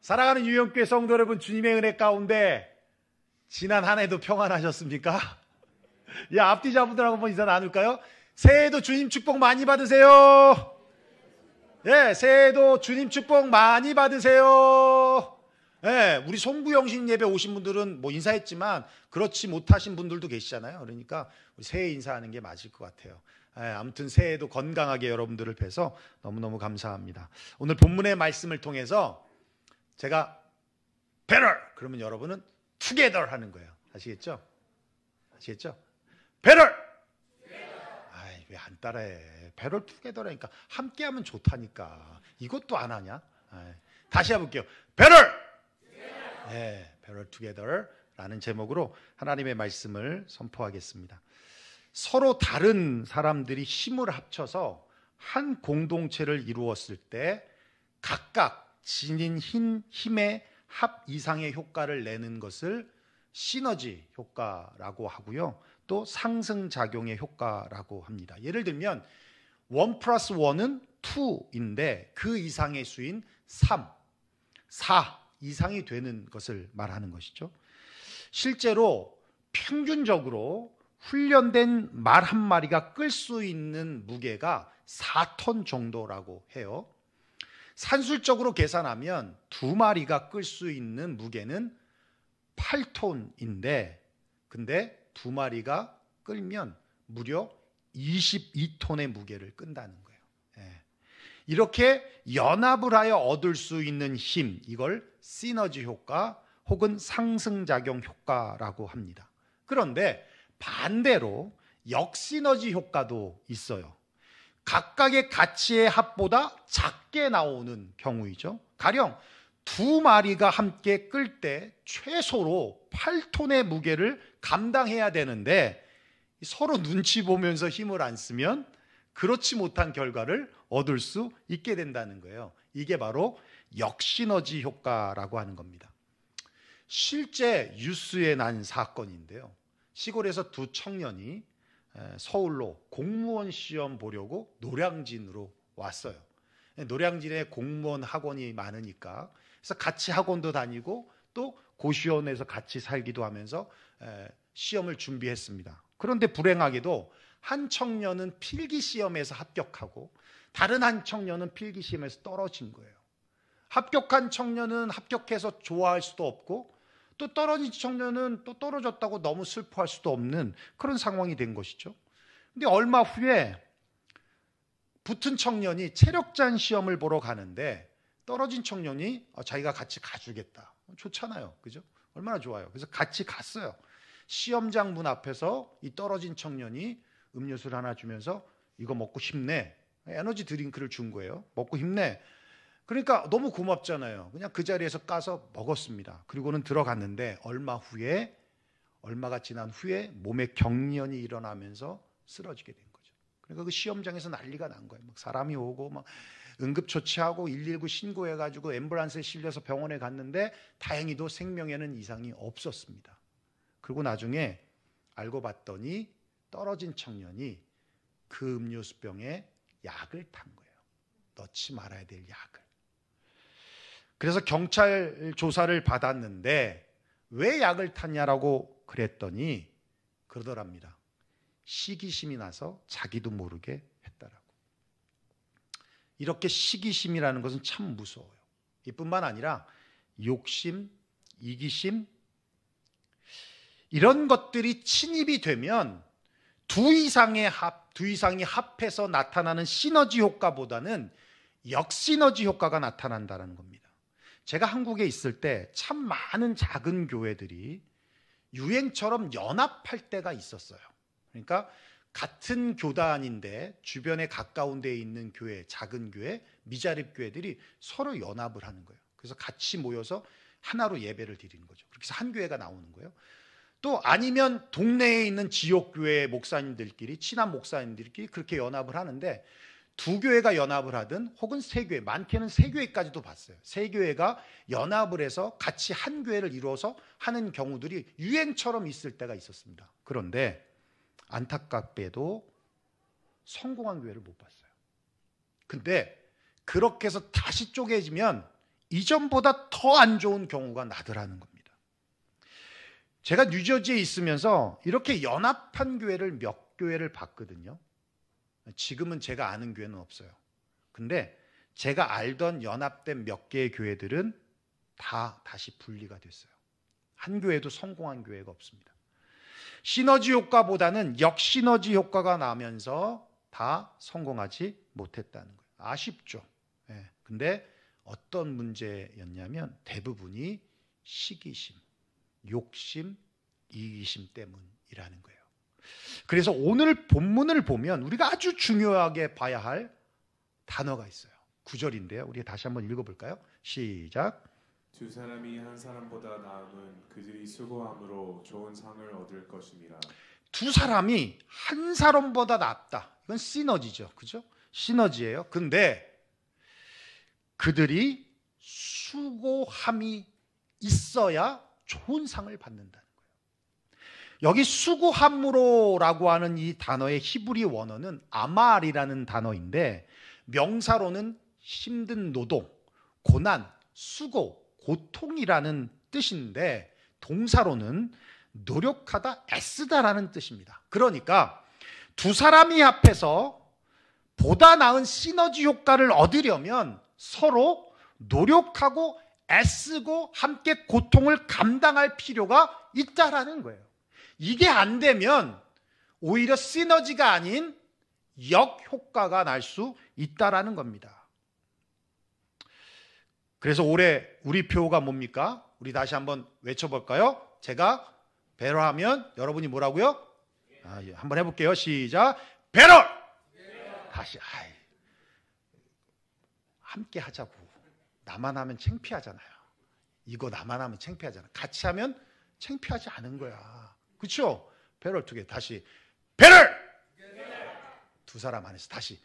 사랑하는 유영교회 성도 여러분, 주님의 은혜 가운데 지난 한 해도 평안하셨습니까? 야, 앞뒤 자분들하고 한번 인사 나눌까요? 새해도 주님 축복 많이 받으세요. 예, 새해도 주님 축복 많이 받으세요. 예, 우리 송구영신 예배 오신 분들은 뭐 인사했지만 그렇지 못하신 분들도 계시잖아요. 그러니까 우리 새해 인사하는 게 맞을 것 같아요. 예, 아무튼 새해도 건강하게 여러분들을 뵈서 너무너무 감사합니다. 오늘 본문의 말씀을 통해서 제가 better 그러면 여러분은 together 하는 거예요. 아시겠죠? 아시겠죠? better. 아이, 왜 안 따라해? better together라니까 함께하면 좋다니까. 이것도 안 하냐? 아이, 다시 해볼게요. better. 네, better together라는 제목으로 하나님의 말씀을 선포하겠습니다. 서로 다른 사람들이 힘을 합쳐서 한 공동체를 이루었을 때 각각 지닌 힘의 합 이상의 효과를 내는 것을 시너지 효과라고 하고요. 또 상승작용의 효과라고 합니다. 예를 들면 1 플러스 1은 2인데 그 이상의 수인 3, 4 이상이 되는 것을 말하는 것이죠. 실제로 평균적으로 훈련된 말 한 마리가 끌 수 있는 무게가 4톤 정도라고 해요. 산술적으로 계산하면 2마리가 끌 수 있는 무게는 8톤인데 근데 2마리가 끌면 무려 22톤의 무게를 끈다는 거예요. 예. 이렇게 연합을 하여 얻을 수 있는 힘, 이걸 시너지 효과 혹은 상승작용 효과라고 합니다. 그런데 반대로 역시너지 효과도 있어요. 각각의 가치의 합보다 작게 나오는 경우이죠. 가령 2마리가 함께 끌 때 최소로 8톤의 무게를 감당해야 되는데 서로 눈치 보면서 힘을 안 쓰면 그렇지 못한 결과를 얻을 수 있게 된다는 거예요. 이게 바로 역시너지 효과라고 하는 겁니다. 실제 뉴스에 난 사건인데요. 시골에서 두 청년이 서울로 공무원 시험 보려고 노량진으로 왔어요. 노량진에 공무원 학원이 많으니까 그래서 같이 학원도 다니고 또 고시원에서 같이 살기도 하면서 시험을 준비했습니다. 그런데 불행하게도 한 청년은 필기 시험에서 합격하고 다른 한 청년은 필기 시험에서 떨어진 거예요. 합격한 청년은 합격해서 좋아할 수도 없고 또 떨어진 청년은 또 떨어졌다고 너무 슬퍼할 수도 없는 그런 상황이 된 것이죠. 근데 얼마 후에 붙은 청년이 체력잔 시험을 보러 가는데 떨어진 청년이 자기가 같이 가주겠다. 좋잖아요. 그죠? 얼마나 좋아요. 그래서 같이 갔어요. 시험장 문 앞에서 이 떨어진 청년이 음료수를 하나 주면서 이거 먹고 힘내. 에너지 드링크를 준 거예요. 먹고 힘내. 그러니까 너무 고맙잖아요. 그냥 그 자리에서 까서 먹었습니다. 그리고는 들어갔는데 얼마가 지난 후에 몸에 경련이 일어나면서 쓰러지게 된 거죠. 그러니까 그 시험장에서 난리가 난 거예요. 막 사람이 오고 막 응급처치하고 119 신고해가지고 앰뷸런스에 실려서 병원에 갔는데 다행히도 생명에는 이상이 없었습니다. 그리고 나중에 알고 봤더니 떨어진 청년이 그 음료수병에 약을 탄 거예요. 넣지 말아야 될 약을. 그래서 경찰 조사를 받았는데 왜 약을 탔냐라고 그랬더니 그러더랍니다. 시기심이 나서 자기도 모르게 했다라고. 이렇게 시기심이라는 것은 참 무서워요. 이뿐만 아니라 욕심, 이기심 이런 것들이 침입이 되면 두 이상이 합해서 나타나는 시너지 효과보다는 역시너지 효과가 나타난다는 겁니다. 제가 한국에 있을 때 참 많은 작은 교회들이 유행처럼 연합할 때가 있었어요. 그러니까 같은 교단인데 주변에 가까운 데에 있는 교회, 작은 교회, 미자립 교회들이 서로 연합을 하는 거예요. 그래서 같이 모여서 하나로 예배를 드리는 거죠. 그렇게 해서 한 교회가 나오는 거예요. 또 아니면 동네에 있는 지역교회 목사님들끼리, 친한 목사님들끼리 그렇게 연합을 하는데 두 교회가 연합을 하든 혹은 세 교회, 많게는 세 교회까지도 봤어요. 세 교회가 연합을 해서 같이 한 교회를 이루어서 하는 경우들이 유행처럼 있을 때가 있었습니다. 그런데 안타깝게도 성공한 교회를 못 봤어요. 근데 그렇게 해서 다시 쪼개지면 이전보다 더 안 좋은 경우가 나더라는 겁니다. 제가 뉴저지에 있으면서 이렇게 연합한 교회를 몇 교회를 봤거든요. 지금은 제가 아는 교회는 없어요. 근데 제가 알던 연합된 몇 개의 교회들은 다 다시 분리가 됐어요. 한 교회도 성공한 교회가 없습니다. 시너지 효과보다는 역시너지 효과가 나면서 다 성공하지 못했다는 거예요. 아쉽죠. 근데 어떤 문제였냐면 대부분이 시기심, 욕심, 이기심 때문이라는 거예요. 그래서 오늘 본문을 보면 우리가 아주 중요하게 봐야 할 단어가 있어요. 9절인데요. 우리 다시 한번 읽어볼까요? 시작. 두 사람이 한 사람보다 나음은 그들이 수고함으로 좋은 상을 얻을 것임이라. 두 사람이 한 사람보다 낫다. 이건 시너지죠. 그죠? 시너지예요. 근데 그들이 수고함이 있어야 좋은 상을 받는다는 거예요. 여기 수고함으로라고 하는 이 단어의 히브리 원어는 아말이라는 단어인데 명사로는 힘든 노동, 고난, 수고, 고통이라는 뜻인데 동사로는 노력하다, 애쓰다라는 뜻입니다. 그러니까 두 사람이 합해서 보다 나은 시너지 효과를 얻으려면 서로 노력하고 애쓰고 함께 고통을 감당할 필요가 있다라는 거예요. 이게 안 되면 오히려 시너지가 아닌 역효과가 날 수 있다라는 겁니다. 그래서 올해 우리 표가 뭡니까? 우리 다시 한번 외쳐볼까요? 제가 배럴하면 여러분이 뭐라고요? 한번 해볼게요. 시작. 배럴! 다시. 함께 하자고. 나만 하면 창피하잖아요. 이거 나만 하면 창피하잖아. 같이 하면 창피하지 않은 거야. 그렇죠? 배럴 두 개. 다시. 배럴! 두 사람 안에서 다시.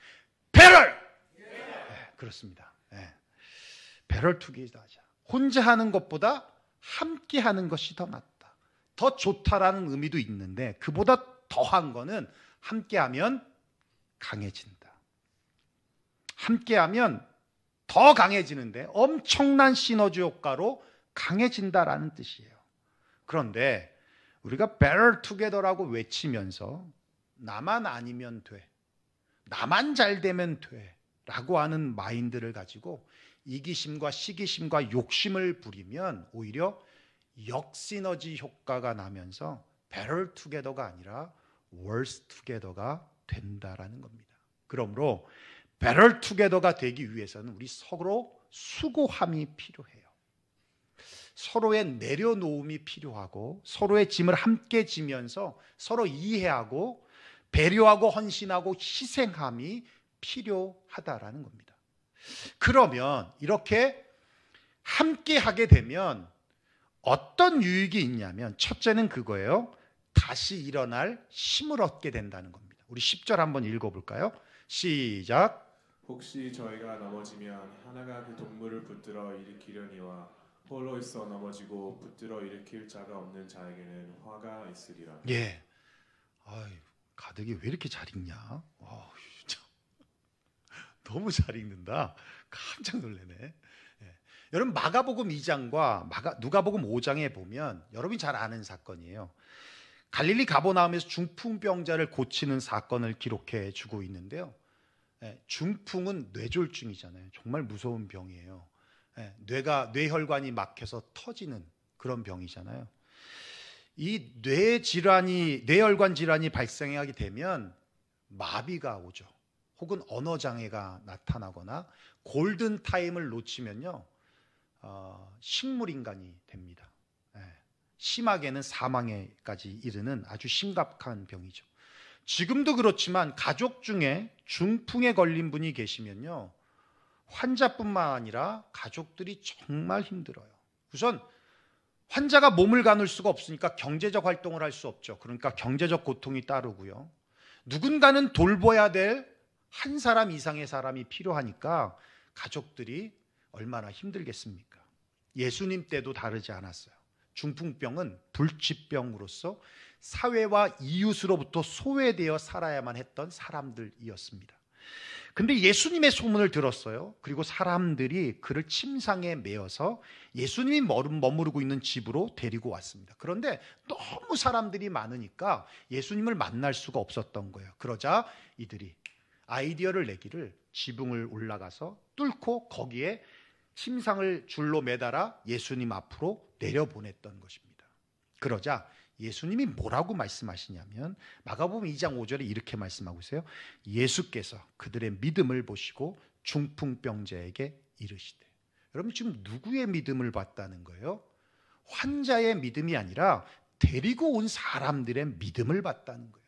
배럴! 그렇습니다. 배럴 투게더 하자. 혼자 하는 것보다 함께 하는 것이 더 낫다. 더 좋다라는 의미도 있는데 그보다 더한 거는 함께하면 강해진다. 함께하면 더 강해지는데 엄청난 시너지 효과로 강해진다라는 뜻이에요. 그런데 우리가 better together라고 외치면서 나만 아니면 돼, 나만 잘 되면 돼 라고 하는 마인드를 가지고 이기심과 시기심과 욕심을 부리면 오히려 역시너지 효과가 나면서 better together가 아니라 worse together가 된다라는 겁니다. 그러므로 better together가 되기 위해서는 우리 서로 수고함이 필요해요. 서로의 내려놓음이 필요하고 서로의 짐을 함께 지면서 서로 이해하고 배려하고 헌신하고 희생함이 필요하다라는 겁니다. 그러면 이렇게 함께 하게 되면 어떤 유익이 있냐면 첫째는 그거예요. 다시 일어날 힘을 얻게 된다는 겁니다. 우리 10절 한번 읽어볼까요? 시작. 혹시 저희가 넘어지면 하나가 그 동물을 붙들어 일으키려니와 홀로 있어 넘어지고 붙들어 일으킬 자가 없는 자에게는 화가 있으리라. 예. 가득이 왜 이렇게 잘 읽냐? 진짜. 너무 잘 읽는다. 깜짝 놀래네. 예. 여러분 마가복음 2장과 누가복음 5장에 보면 여러분이 잘 아는 사건이에요. 갈릴리 가버나움에서 중풍병자를 고치는 사건을 기록해 주고 있는데요. 중풍은 뇌졸중이잖아요. 정말 무서운 병이에요. 뇌혈관이 막혀서 터지는 그런 병이잖아요. 이 뇌혈관 질환이 발생하게 되면 마비가 오죠. 혹은 언어 장애가 나타나거나 골든 타임을 놓치면요, 식물인간이 됩니다. 심하게는 사망에까지 이르는 아주 심각한 병이죠. 지금도 그렇지만 가족 중에 중풍에 걸린 분이 계시면요, 환자뿐만 아니라 가족들이 정말 힘들어요. 우선 환자가 몸을 가눌 수가 없으니까 경제적 활동을 할 수 없죠. 그러니까 경제적 고통이 따르고요. 누군가는 돌봐야 될 한 사람 이상의 사람이 필요하니까 가족들이 얼마나 힘들겠습니까? 예수님 때도 다르지 않았어요. 중풍병은 불치병으로서 사회와 이웃으로부터 소외되어 살아야만 했던 사람들이었습니다. 근데 예수님의 소문을 들었어요. 그리고 사람들이 그를 침상에 메어서 예수님이 머무르고 있는 집으로 데리고 왔습니다. 그런데 너무 사람들이 많으니까 예수님을 만날 수가 없었던 거예요. 그러자 이들이 아이디어를 내기를 지붕을 올라가서 뚫고 거기에 침상을 줄로 매달아 예수님 앞으로 내려보냈던 것입니다. 그러자 예수님이 뭐라고 말씀하시냐면 마가복음 2장 5절에 이렇게 말씀하고 있어요. 예수께서 그들의 믿음을 보시고 중풍병자에게 이르시되. 여러분 지금 누구의 믿음을 봤다는 거예요? 환자의 믿음이 아니라 데리고 온 사람들의 믿음을 봤다는 거예요.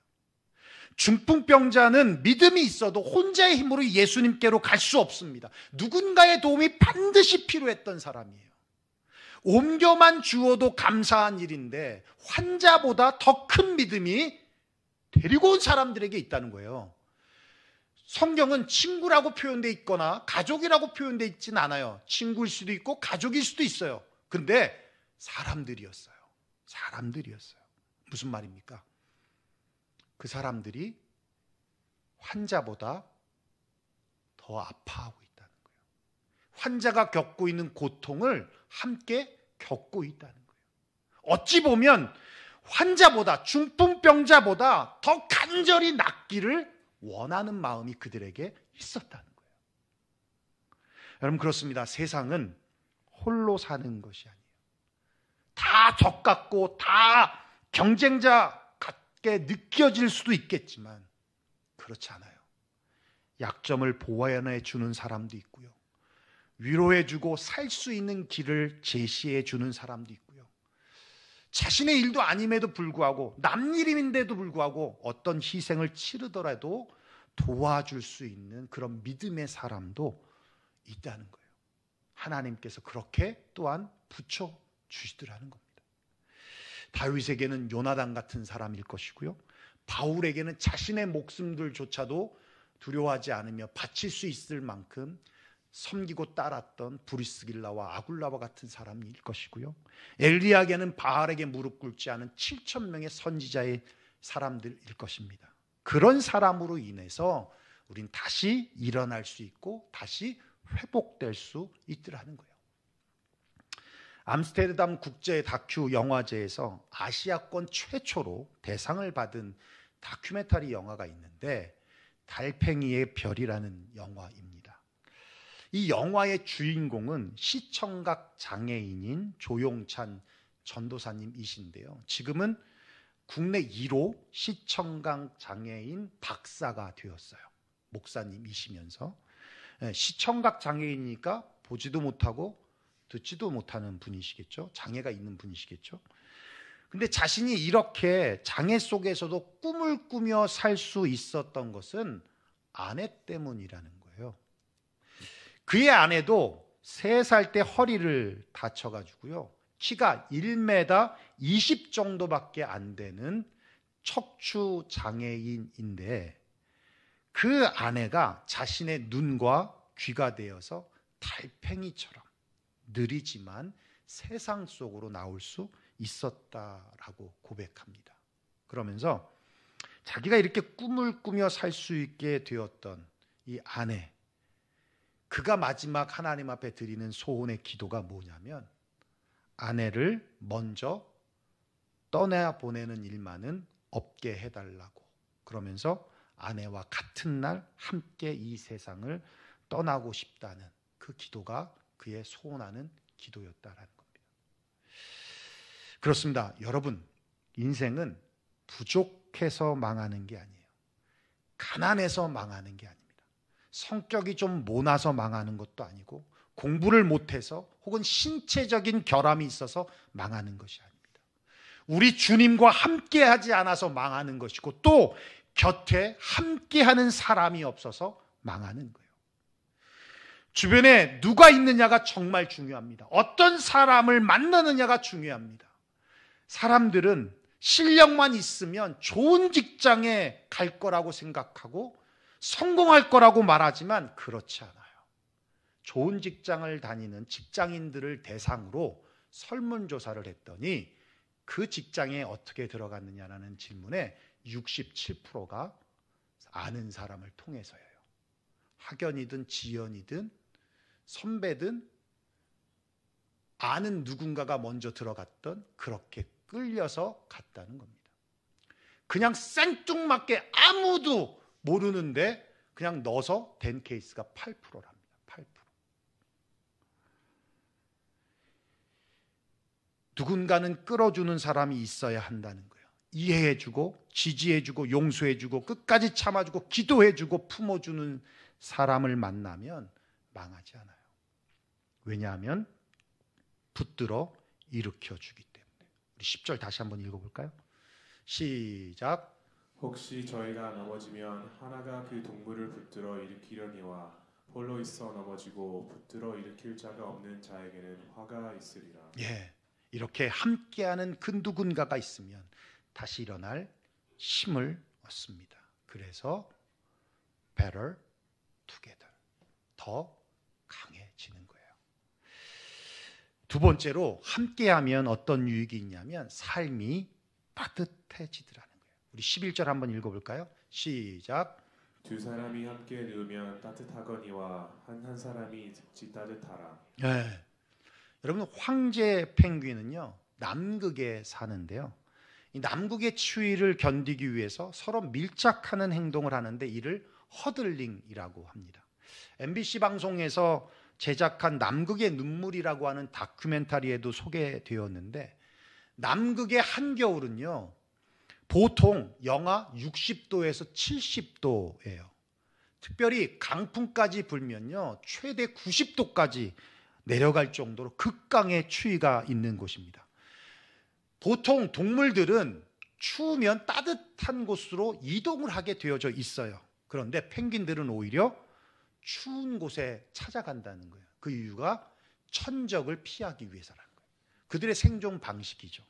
중풍병자는 믿음이 있어도 혼자의 힘으로 예수님께로 갈 수 없습니다. 누군가의 도움이 반드시 필요했던 사람이에요. 옮겨만 주어도 감사한 일인데 환자보다 더 큰 믿음이 데리고 온 사람들에게 있다는 거예요. 성경은 친구라고 표현되어 있거나 가족이라고 표현되어 있진 않아요. 친구일 수도 있고 가족일 수도 있어요. 그런데 사람들이었어요. 사람들이었어요. 무슨 말입니까? 그 사람들이 환자보다 더 아파하고 있다는 거예요. 환자가 겪고 있는 고통을 함께 겪고 있다는 거예요. 어찌 보면 환자보다 중풍병자보다 더 간절히 낫기를 원하는 마음이 그들에게 있었다는 거예요. 여러분 그렇습니다. 세상은 홀로 사는 것이 아니에요. 다 적 같고 다 경쟁자 같게 느껴질 수도 있겠지만 그렇지 않아요. 약점을 보완해 주는 사람도 있고요. 위로해주고 살 수 있는 길을 제시해 주는 사람도 있고요. 자신의 일도 아님에도 불구하고 남 일인데도 불구하고 어떤 희생을 치르더라도 도와줄 수 있는 그런 믿음의 사람도 있다는 거예요. 하나님께서 그렇게 또한 붙여주시더라는 겁니다. 다윗에게는 요나단 같은 사람일 것이고요. 바울에게는 자신의 목숨들조차도 두려워하지 않으며 바칠 수 있을 만큼 섬기고 따랐던 브리스길라와 아굴라와 같은 사람일 것이고요. 엘리야에게는 바알에게 무릎 꿇지 않은 7,000명의 선지자의 사람들일 것입니다. 그런 사람으로 인해서 우린 다시 일어날 수 있고 다시 회복될 수 있더라는 거예요. 암스테르담 국제 다큐 영화제에서 아시아권 최초로 대상을 받은 다큐멘터리 영화가 있는데 달팽이의 별이라는 영화입니다. 이 영화의 주인공은 시청각 장애인인 조용찬 전도사님이신데요. 지금은 국내 1호 시청각 장애인 박사가 되었어요. 목사님이시면서 시청각 장애인이니까 보지도 못하고 듣지도 못하는 분이시겠죠. 장애가 있는 분이시겠죠. 근데 자신이 이렇게 장애 속에서도 꿈을 꾸며 살 수 있었던 것은 아내 때문이라는 거예요. 그의 아내도 3살 때 허리를 다쳐가지고요. 키가 1m 20 정도밖에 안 되는 척추 장애인인데 그 아내가 자신의 눈과 귀가 되어서 달팽이처럼 느리지만 세상 속으로 나올 수 있었다라고 고백합니다. 그러면서 자기가 이렇게 꿈을 꾸며 살 수 있게 되었던 이 아내, 그가 마지막 하나님 앞에 드리는 소원의 기도가 뭐냐면 아내를 먼저 떠나보내는 일만은 없게 해달라고, 그러면서 아내와 같은 날 함께 이 세상을 떠나고 싶다는 그 기도가 그의 소원하는 기도였다라는 겁니다. 그렇습니다. 여러분, 인생은 부족해서 망하는 게 아니에요. 가난해서 망하는 게 아닙니다. 성격이 좀 모나서 망하는 것도 아니고 공부를 못해서 혹은 신체적인 결함이 있어서 망하는 것이 아닙니다. 우리 주님과 함께하지 않아서 망하는 것이고 또 곁에 함께하는 사람이 없어서 망하는 거예요. 주변에 누가 있느냐가 정말 중요합니다. 어떤 사람을 만나느냐가 중요합니다. 사람들은 실력만 있으면 좋은 직장에 갈 거라고 생각하고 성공할 거라고 말하지만 그렇지 않아요. 좋은 직장을 다니는 직장인들을 대상으로 설문조사를 했더니 그 직장에 어떻게 들어갔느냐라는 질문에 67%가 아는 사람을 통해서예요. 학연이든 지연이든 선배든 아는 누군가가 먼저 들어갔던 그렇게 끌려서 갔다는 겁니다. 그냥 생뚱맞게 아무도 모르는데 그냥 넣어서 된 케이스가 8%랍니다. 8%. 누군가는 끌어주는 사람이 있어야 한다는 거예요. 이해해주고 지지해주고 용서해주고 끝까지 참아주고 기도해주고 품어주는 사람을 만나면 망하지 않아요. 왜냐하면 붙들어 일으켜주기 때문에. 우리 10절 다시 한번 읽어볼까요? 시작. 혹시 저희가 넘어지면 하나가 그 동물을 붙들어 일으키려니와 홀로 있어 넘어지고 붙들어 일으킬 자가 없는 자에게는 화가 있으리라. 예, 이렇게 함께하는 그 누군가가 있으면 다시 일어날 힘을 얻습니다. 그래서 better together, 더 강해지는 거예요. 두 번째로 함께하면 어떤 유익이 있냐면 삶이 따뜻해지더라는 거예요. 우리 11절 한번 읽어볼까요? 시작. 두 사람이 함께 누우면 따뜻하거니와 한 사람이 즉시 따뜻하라. 네. 여러분, 황제 펭귄은요 남극에 사는데요, 이 남극의 추위를 견디기 위해서 서로 밀착하는 행동을 하는데 이를 허들링이라고 합니다. MBC 방송에서 제작한 남극의 눈물이라고 하는 다큐멘터리에도 소개되었는데, 남극의 한겨울은요 보통 영하 60도에서 70도예요. 특별히 강풍까지 불면요 최대 90도까지 내려갈 정도로 극강의 추위가 있는 곳입니다. 보통 동물들은 추우면 따뜻한 곳으로 이동을 하게 되어져 있어요. 그런데 펭귄들은 오히려 추운 곳에 찾아간다는 거예요. 그 이유가 천적을 피하기 위해서라는 거예요. 그들의 생존 방식이죠.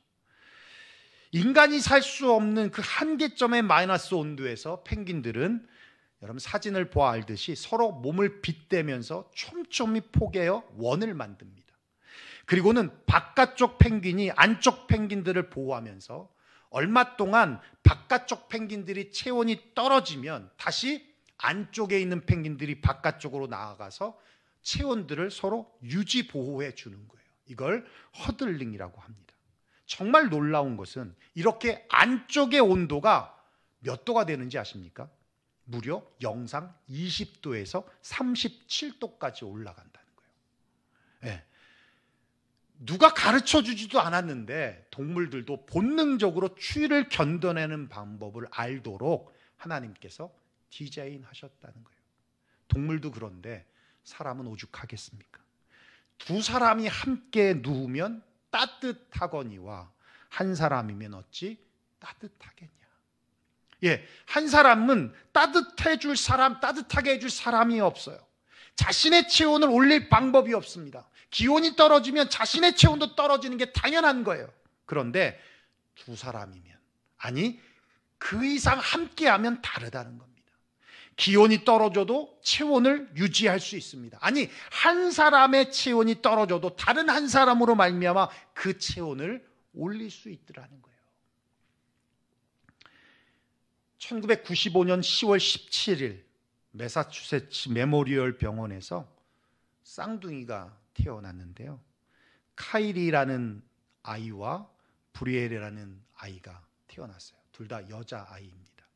인간이 살 수 없는 그 한계점의 마이너스 온도에서 펭귄들은 여러분 사진을 보아 알듯이 서로 몸을 빗대면서 촘촘히 포개어 원을 만듭니다. 그리고는 바깥쪽 펭귄이 안쪽 펭귄들을 보호하면서 얼마 동안 바깥쪽 펭귄들이 체온이 떨어지면 다시 안쪽에 있는 펭귄들이 바깥쪽으로 나아가서 체온들을 서로 유지 보호해 주는 거예요. 이걸 허들링이라고 합니다. 정말 놀라운 것은 이렇게 안쪽의 온도가 몇 도가 되는지 아십니까? 무려 영상 20도에서 37도까지 올라간다는 거예요. 네. 누가 가르쳐 주지도 않았는데 동물들도 본능적으로 추위를 견뎌내는 방법을 알도록 하나님께서 디자인하셨다는 거예요. 동물도 그런데 사람은 오죽하겠습니까? 두 사람이 함께 누우면 따뜻하거니와 한 사람이면 어찌 따뜻하겠냐. 예, 한 사람은 따뜻해 줄 사람, 따뜻하게 해줄 사람이 없어요. 자신의 체온을 올릴 방법이 없습니다. 기온이 떨어지면 자신의 체온도 떨어지는 게 당연한 거예요. 그런데 두 사람이면, 아니 그 이상 함께하면 다르다는 겁니다. 기온이 떨어져도 체온을 유지할 수 있습니다. 아니 한 사람의 체온이 떨어져도 다른 한 사람으로 말미암아 그 체온을 올릴 수 있더라는 거예요. 1995년 10월 17일 매사추세츠 메모리얼 병원에서 쌍둥이가 태어났는데요, 카일이라는 아이와 브리엘이라는 아이가 태어났어요. 둘 다 여자아이입니다.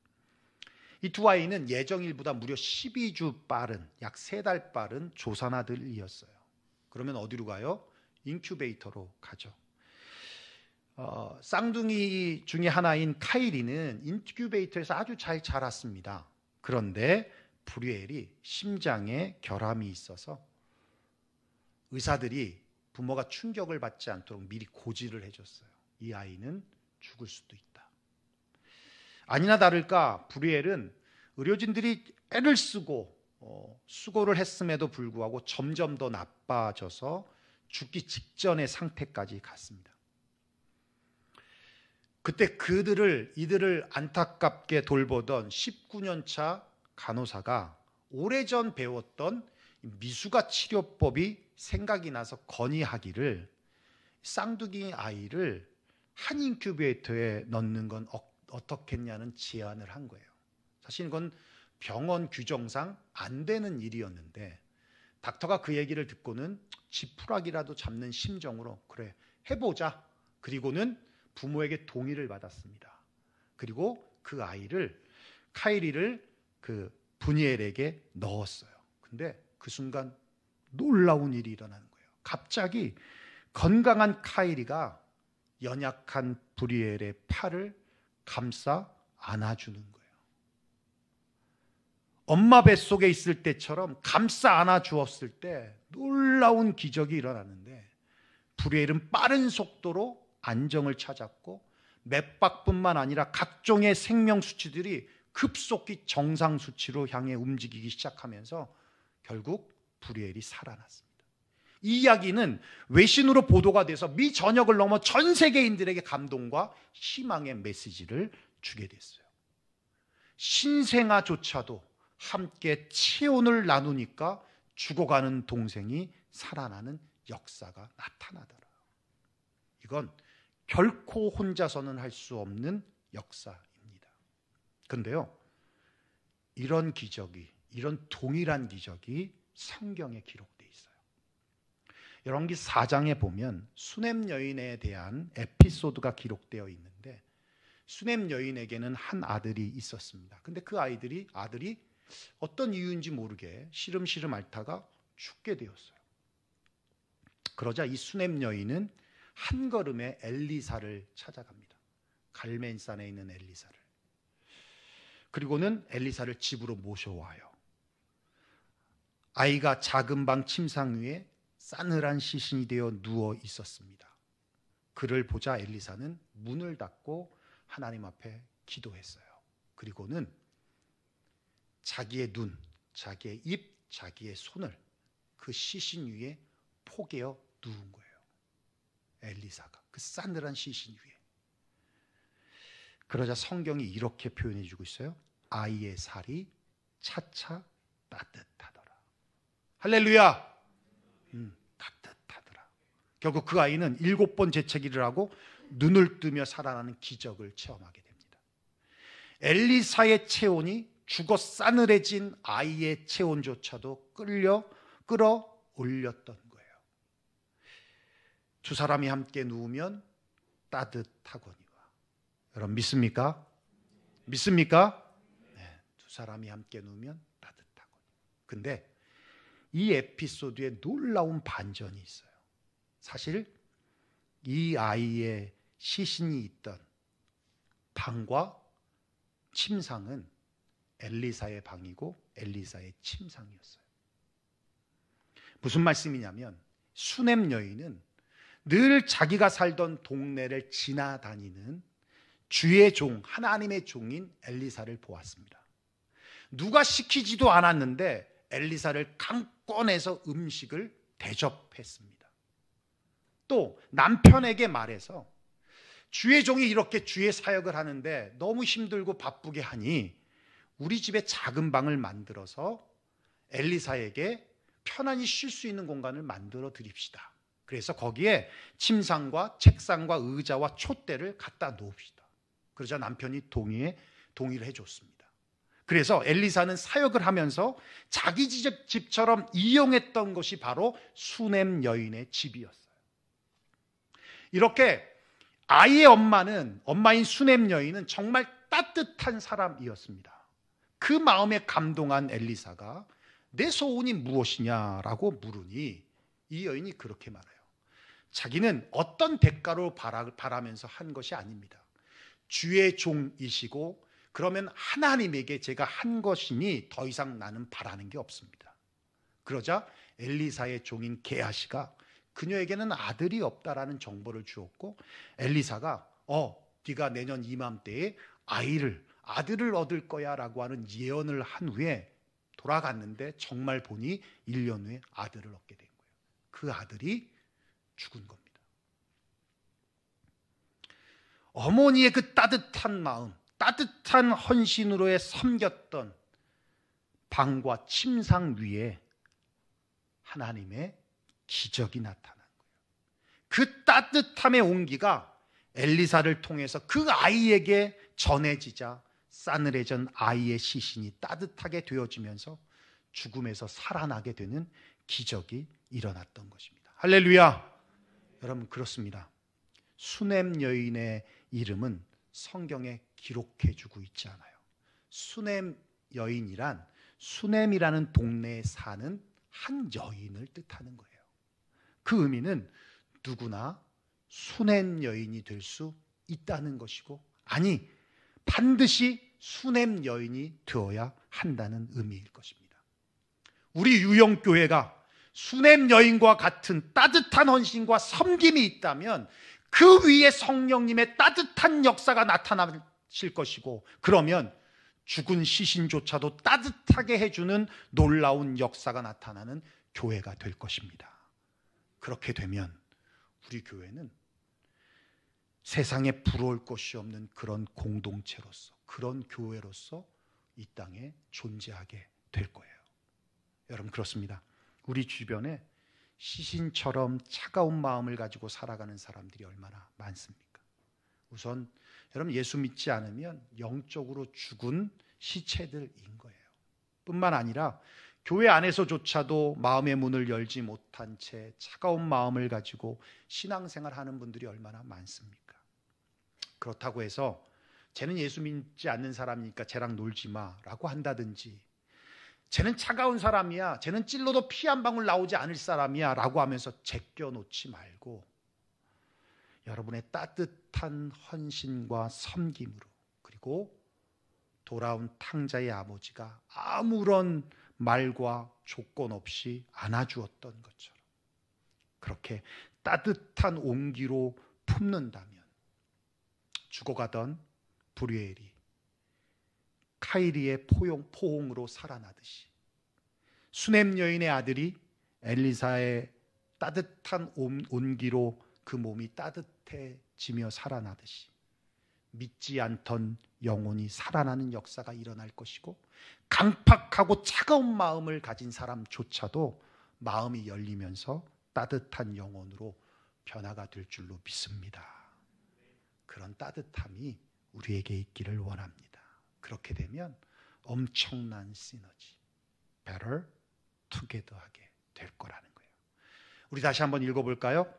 이 두 아이는 예정일보다 무려 12주 빠른, 약 3달 빠른 조산아들이었어요. 그러면 어디로 가요? 인큐베이터로 가죠. 쌍둥이 중에 하나인 카이리는 인큐베이터에서 아주 잘 자랐습니다. 그런데 브리엘이 심장에 결함이 있어서 의사들이 부모가 충격을 받지 않도록 미리 고지를 해줬어요. 이 아이는 죽을 수도 있다. 아니나 다를까 브리엘은 의료진들이 애를 쓰고 수고를 했음에도 불구하고 점점 더 나빠져서 죽기 직전의 상태까지 갔습니다. 그때 이들을 안타깝게 돌보던 19년 차 간호사가 오래전 배웠던 미숙아 치료법이 생각이 나서 건의하기를 쌍둥이 아이를 한 인큐베이터에 넣는 건 어떻겠냐는 제안을 한 거예요. 사실 이건 병원 규정상 안 되는 일이었는데 닥터가 그 얘기를 듣고는 지푸라기라도 잡는 심정으로 그래 해보자. 그리고는 부모에게 동의를 받았습니다. 그리고 그 아이를 카이리를 그 브니엘에게 넣었어요. 근데 그 순간 놀라운 일이 일어나는 거예요. 갑자기 건강한 카이리가 연약한 브리엘의 팔을 감싸 안아주는 거예요. 엄마 뱃속에 있을 때처럼 감싸 안아주었을 때 놀라운 기적이 일어나는데 브리엘은 빠른 속도로 안정을 찾았고 맥박뿐만 아니라 각종의 생명 수치들이 급속히 정상 수치로 향해 움직이기 시작하면서 결국 브리엘이 살아났습니다. 이 이야기는 외신으로 보도가 돼서 미 전역을 넘어 전 세계인들에게 감동과 희망의 메시지를 주게 됐어요. 신생아조차도 함께 체온을 나누니까 죽어가는 동생이 살아나는 역사가 나타나더라. 이건 결코 혼자서는 할 수 없는 역사입니다. 그런데요, 이런 기적이, 이런 동일한 기적이 성경에 기록되어 있어요. 열왕기 4장에 보면 수넴 여인에 대한 에피소드가 기록되어 있는데 수넴 여인에게는 한 아들이 있었습니다. 근데 그 아들이 어떤 이유인지 모르게 시름시름 앓다가 죽게 되었어요. 그러자 이 수넴 여인은 한 걸음에 엘리사를 찾아갑니다. 갈멜산에 있는 엘리사를. 그리고는 엘리사를 집으로 모셔와요. 아이가 작은 방 침상 위에 싸늘한 시신이 되어 누워 있었습니다. 그를 보자 엘리사는 문을 닫고 하나님 앞에 기도했어요. 그리고는 자기의 눈, 자기의 입, 자기의 손을 그 시신 위에 포개어 누운 거예요. 엘리사가 그 싸늘한 시신 위에. 그러자 성경이 이렇게 표현해 주고 있어요. 아이의 살이 차차 따뜻하더라. 할렐루야. 따뜻하더라. 결국 그 아이는 7번 재채기를 하고 눈을 뜨며 살아나는 기적을 체험하게 됩니다. 엘리사의 체온이 죽어 싸늘해진 아이의 체온조차도 끌어올렸던 거예요. 두 사람이 함께 누우면 따뜻하거니와. 여러분 믿습니까? 믿습니까? 네, 두 사람이 함께 누우면 따뜻하거니. 근데 이 에피소드에 놀라운 반전이 있어요. 사실 이 아이의 시신이 있던 방과 침상은 엘리사의 방이고 엘리사의 침상이었어요. 무슨 말씀이냐면 수넴 여인은 늘 자기가 살던 동네를 지나다니는 주의 종, 하나님의 종인 엘리사를 보았습니다. 누가 시키지도 않았는데 엘리사를 강권해서 음식을 대접했습니다. 또 남편에게 말해서 주의 종이 이렇게 주의 사역을 하는데 너무 힘들고 바쁘게 하니 우리 집에 작은 방을 만들어서 엘리사에게 편안히 쉴 수 있는 공간을 만들어 드립시다. 그래서 거기에 침상과 책상과 의자와 촛대를 갖다 놓읍시다. 그러자 남편이 동의를 해줬습니다. 그래서 엘리사는 사역을 하면서 자기 집처럼 이용했던 것이 바로 수넴 여인의 집이었어요. 이렇게 아이의 엄마인 수넴 여인은 정말 따뜻한 사람이었습니다. 그 마음에 감동한 엘리사가 내 소원이 무엇이냐라고 물으니 이 여인이 그렇게 말해요. 자기는 어떤 대가로 바라면서 한 것이 아닙니다. 주의 종이시고 그러면 하나님에게 제가 한 것이니 더 이상 나는 바라는 게 없습니다. 그러자 엘리사의 종인 게하시가 그녀에게는 아들이 없다라는 정보를 주었고 엘리사가 네가 내년 이맘때에 아들을 얻을 거야 라고 하는 예언을 한 후에 돌아갔는데 정말 보니 1년 후에 아들을 얻게 된 거예요. 그 아들이 죽은 겁니다. 어머니의 그 따뜻한 마음, 따뜻한 헌신으로의 섬겼던 방과 침상 위에 하나님의 기적이 나타난 거예요. 그 따뜻함의 온기가 엘리사를 통해서 그 아이에게 전해지자 싸늘해진 아이의 시신이 따뜻하게 되어지면서 죽음에서 살아나게 되는 기적이 일어났던 것입니다. 할렐루야! 여러분, 그렇습니다. 수넴 여인의 이름은 성경에 기록해주고 있지 않아요. 수넴 여인이란 수넴이라는 동네에 사는 한 여인을 뜻하는 거예요. 그 의미는 누구나 수넴 여인이 될 수 있다는 것이고, 아니, 반드시 수넴 여인이 되어야 한다는 의미일 것입니다. 우리 유영교회가 수넴 여인과 같은 따뜻한 헌신과 섬김이 있다면 그 위에 성령님의 따뜻한 역사가 나타나실 것이고, 그러면 죽은 시신조차도 따뜻하게 해주는 놀라운 역사가 나타나는 교회가 될 것입니다. 그렇게 되면 우리 교회는 세상에 부러울 것이 없는 그런 공동체로서, 그런 교회로서 이 땅에 존재하게 될 거예요. 여러분, 그렇습니다. 우리 주변에 시신처럼 차가운 마음을 가지고 살아가는 사람들이 얼마나 많습니까? 우선 여러분, 예수 믿지 않으면 영적으로 죽은 시체들인 거예요. 뿐만 아니라 교회 안에서조차도 마음의 문을 열지 못한 채 차가운 마음을 가지고 신앙생활 하는 분들이 얼마나 많습니까? 그렇다고 해서 쟤는 예수 믿지 않는 사람이니까 쟤랑 놀지 마라고 한다든지, 쟤는 차가운 사람이야, 쟤는 찔러도 피 한 방울 나오지 않을 사람이야 라고 하면서 제껴놓지 말고, 여러분의 따뜻한 헌신과 섬김으로, 그리고 돌아온 탕자의 아버지가 아무런 말과 조건 없이 안아주었던 것처럼 그렇게 따뜻한 온기로 품는다면 죽어가던 브리엘이 카이리의 포옹으로 살아나듯이, 수넴 여인의 아들이 엘리사의 따뜻한 온기로 그 몸이 따뜻해지며 살아나듯이 믿지 않던 영혼이 살아나는 역사가 일어날 것이고, 강팍하고 차가운 마음을 가진 사람조차도 마음이 열리면서 따뜻한 영혼으로 변화가 될 줄로 믿습니다. 그런 따뜻함이 우리에게 있기를 원합니다. 그렇게 되면 엄청난 시너지, better together 하게 될 거라는 거예요. 우리 다시 한번 읽어볼까요?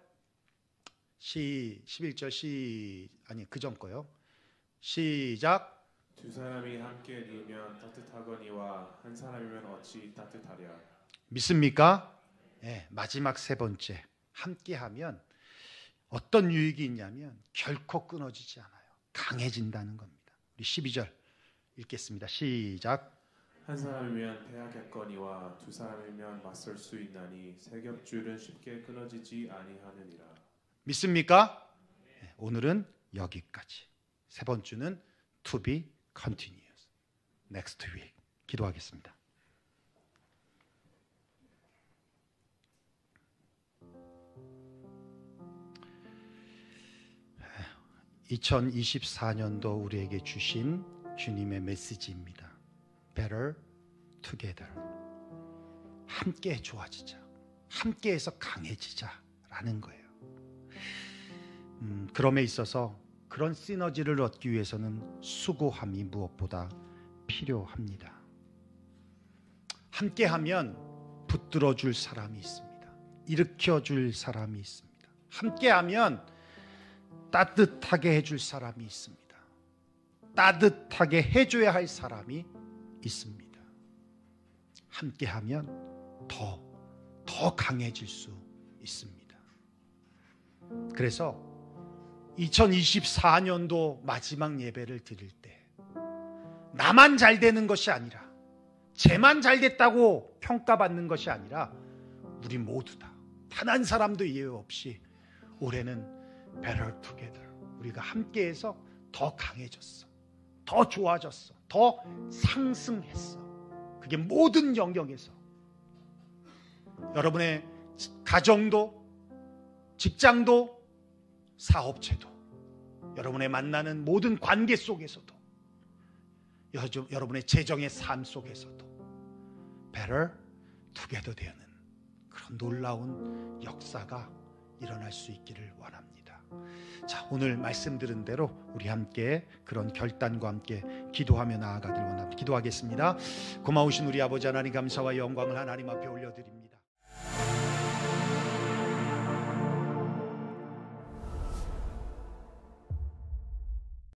11절 그 전 거요. 시작. 두 사람이 함께 누우면 따뜻하거니와 한 사람이면 어찌 따뜻하랴. 믿습니까? 네, 마지막 세 번째, 함께하면 어떤 유익이 있냐면 결코 끊어지지 않아요. 강해진다는 겁니다. 우리 12절 읽겠습니다. 시작. 한 사람이면 패하겠거니와 두 사람이면 맞설 수 있나니 세 겹줄은 쉽게 끊어지지 아니하느니라. 믿습니까? 네, 오늘은 여기까지. 세 번째는 to be continuous. Next week. 기도하겠습니다. 2024년도 우리에게 주신 주님의 메시지입니다. Better together. 함께 좋아지자, 함께해서 강해지자라는 거예요. 그럼에 있어서 그런 시너지를 얻기 위해서는 수고함이 무엇보다 필요합니다. 함께하면 붙들어줄 사람이 있습니다. 일으켜줄 사람이 있습니다. 함께하면 따뜻하게 해줄 사람이 있습니다. 따뜻하게 해줘야 할 사람이 있습니다. 함께하면 더 강해질 수 있습니다. 그래서 2024년도 마지막 예배를 드릴 때 나만 잘 되는 것이 아니라, 쟤만 잘 됐다고 평가받는 것이 아니라, 우리 모두 다, 단 한 사람도 예외 없이 올해는 Better Together, 우리가 함께해서 더 강해졌어, 더 좋아졌어, 더 상승했어. 그게 모든 영역에서, 여러분의 가정도, 직장도, 사업체도, 여러분의 만나는 모든 관계 속에서도, 여러분의 재정의 삶 속에서도 Better Together 되는 그런 놀라운 역사가 일어날 수 있기를 원합니다. 자, 오늘 말씀 들은 대로 우리 함께 그런 결단과 함께 기도하며 나아가길 원합니다. 기도하겠습니다. 고마우신 우리 아버지 하나님, 감사와 영광을 하나님 앞에 올려드립니다.